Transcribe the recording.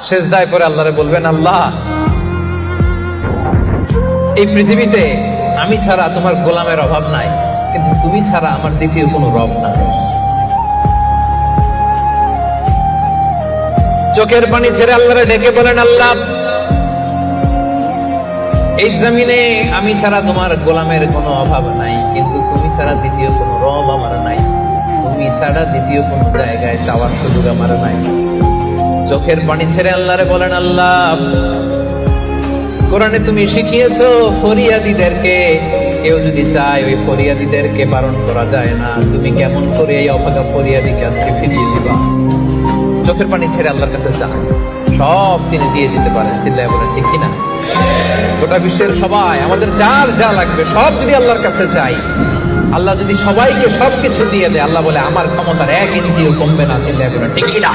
সিজদায় পড়ে আল্লাহরে বলবেন, আল্লাহ এই পৃথিবীতে আমি ছাড়া তোমার গোলামের অভাব নাই, কিন্তু তুমি ছাড়া আমার দ্বিতীয় কোনো রব নাই। চোখের পানি ছেড়ে আল্লাহরে ডেকে বলেন, আল্লাহ এই জমিনে আমি ছাড়া তোমার গোলামের কোনো অভাব নাই, কিন্তু তুমি ছাড়া দ্বিতীয় কোনো রব আমার নাই, তুমি ছাড়া দ্বিতীয় কোনো জায়গায় যাওয়ার সুযোগ আমার নাই। চোখের পানি ছেড়ে আল্লাহরে বলেন, আল্লাহ কোরআনে তুমি শিখিয়েছো ফরিয়াদীদেরকে কেউ যদি চায় ওই ফরিয়াদীদেরকে বারণ করা যায় না, তুমি কেমন করে এই অভাগা ফরিয়াদীকে আজকে ফিরিয়ে দিবা? চোখের পানি ছেড়ে আল্লাহর কাছে চায়, সব তিনি দিয়ে দিতে পারেন। চিল্লায় বলেন ঠিক কিনা? গোটা বিশ্বের সবাই আমাদের যার যা লাগবে সব যদি আল্লাহর কাছে চাই, আল্লাহ যদি সবাইকে সবকিছু দিয়ে দেয়, আল্লাহ বলে আমার ক্ষমতার 1 ইঞ্চিও কমবে না। চিল্লায় বলেন ঠিক কিনা?